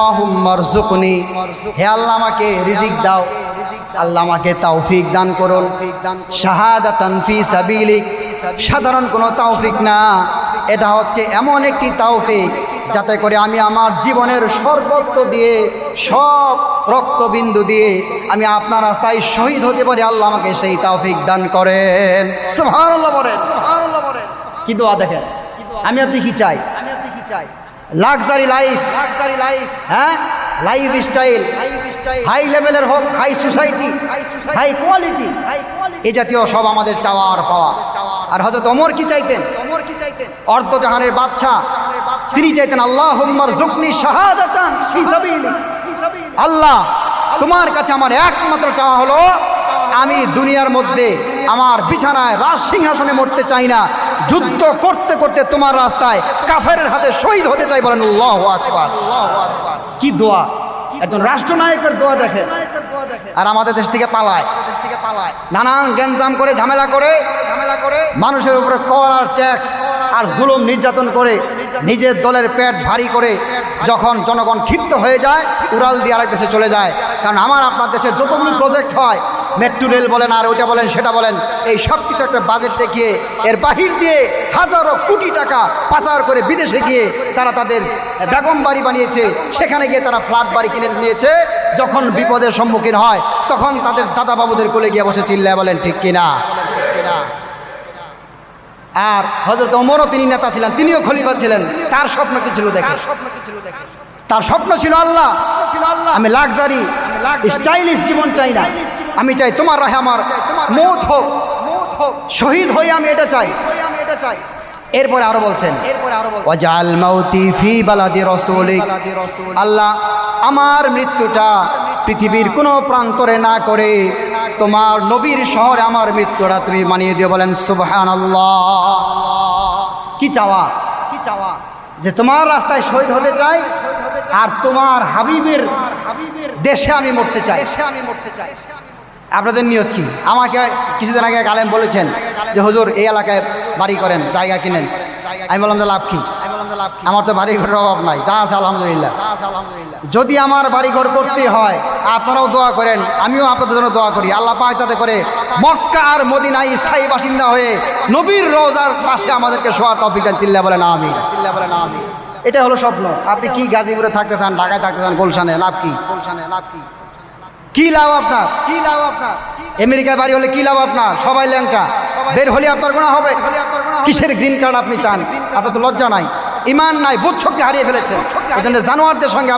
আল্লাহুম্মা রযুকনি, হে আল্লাহ আমাকে রিজিক দাও, আল্লাহ আমাকে তৌফিক দান করুন। শাহাদাতান ফি সাবিলিক, সাধারণ কোনো তৌফিক না, এটা হচ্ছে এমন একটি তৌফিক যাতে করে আমি আমার জীবনের সর্বত্র দিয়ে, সব রক্তবিন্দু দিয়ে আমি আপনার রাস্তায় শহীদ হতে পারি। আল্লাহ আমাকে সেই তৌফিক দান করেন। সুবহানাল্লাহ বলেন, সুবহানাল্লাহ বলেন। কি দোয়া দেখেন, আমি আপনি কি চাই? লাক্সারি লাইফ, হ্যাঁ, লাইফ স্টাইল হাই লেভেলের হোক, হাই সোসাইটি, হাই কোয়ালিটি, এই জাতীয় সব আমাদের চাওয়ার পাওয়া। আর হযরত ওমর কি চাইতেন? অর্ধ জাহানের বাদশাহ, তিনি চাইতেন আল্লাহুম্মা রযুকনি শাহাদাতান ফি সাবিলিক, আল্লাহ তোমার কাছে আমার একমাত্র চাওয়া হলো আমি দুনিয়ার মধ্যে আমার বিছানায় রাজ সিংহাসনে মরতে চাই না, যুদ্ধ করতে করতে তোমার রাস্তায় কাফেরের হাতে শহীদ হতে চাই। বলেন আল্লাহু আকবার। কি দোয়া, একজন রাষ্ট্রনায়কের দোয়া দেখেন। আর আমাদের দেশ থেকে পালায়, নানান গ্যাঞ্জাম করে, ঝামেলা করে, মানুষের উপরে কর আর ট্যাক্স আর জুলুম নির্যাতন করে, নিজের দলের পেট ভারী করে যখন জনগণ ক্ষিপ্ত হয়ে যায়, উড়াল দিয়ে আরেক দেশে চলে যায়। কারণ আমার আপনার দেশের যতগুলো প্রজেক্ট হয়, মেট্রো রেল বলেন আর ওইটা বলেন সেটা বলেন, এই সব কিছু একটা বাজেট দেখিয়ে এর বাহির দিয়ে হাজারো কোটি টাকা পাচার করে বিদেশে গিয়ে তারা তাদের বেগম বাড়ি বানিয়েছে, সেখানে গিয়ে তারা ফ্ল্যাট বাড়ি কিনে নিয়েছে। যখন বিপদের সম্মুখীন হয় তখন তাদের দাদা বাবুদের কোলে গিয়ে বসে চিল্লায় বলেন ঠিক কিনা। আর হযরত ওমরও তিনি নেতা ছিলেন, তিনিও খলিফা ছিলেন। তার স্বপ্ন কি ছিল দেখেন, তার স্বপ্ন ছিল আল্লাহ আমি লাক্সারি স্টাইলিশ জীবন চাই না, আমি চাই তোমার রাহে আমার মৌত হোক, শহীদ হই, আমি এটা চাই। এরপরে আরো বলছেন ওয়াজআল মাউতি ফি বালাদি রাসূলিক, আল্লাহ আমার মৃত্যুটা পৃথিবীর কোনো প্রান্তরে না করে তোমার নবীর শহরে আমার মৃত্যুটা তুমি মানিয়ে দিও। বলেন সুবহানাল্লাহ। কি চাওয়া, যে তোমার রাস্তায় শহীদ হতে চাই আর তোমার হাবিবের দেশে আমি মরতে চাই। আপনাদের নিয়ত কি? আমাকে কিছুদিন আগে এক আলেম বলেছেন যে হুজুর এই এলাকায় বাড়ি করেন, জায়গা কিনেন। আমি বললাম যে লাভ কি, আমার তো বাড়ি ঘরের অভাব নাই, যা আছে আলহামদুলিল্লাহ। যদি আমার বাড়ি ঘর করতে হয় আপনারাও দোয়া করেন, আমিও আপনাদের জন্য দোয়া করি, আল্লাহ পাক যাতে করে মক্কা আর মদিনায় স্থায়ী বাসিন্দা হয়ে নবীর রওজার পাশে আমাদেরকে শোয়ার তৌফিক দেন। চিল্লা বলেন আমিন। এটা হলো স্বপ্ন। আপনি কি গাজীপুরে থাকতে চান, ঢাকায় থাকতে চান, গুলশানে, লাভ কি? কি লাভ আপনার? আমেরিকায় বাড়ি হলে কি লাভ আপনার? সবাই ল্যাংটা, বের হলে আপনার গুনাহ হবে। কিসের গ্রিন কার্ড আপনি চান? আপনার তো লজ্জা নাই, ইমান নাই, বোধ শক্তি হারিয়ে ফেলেছেন। এই জন্য জানোয়ারদের সঙ্গে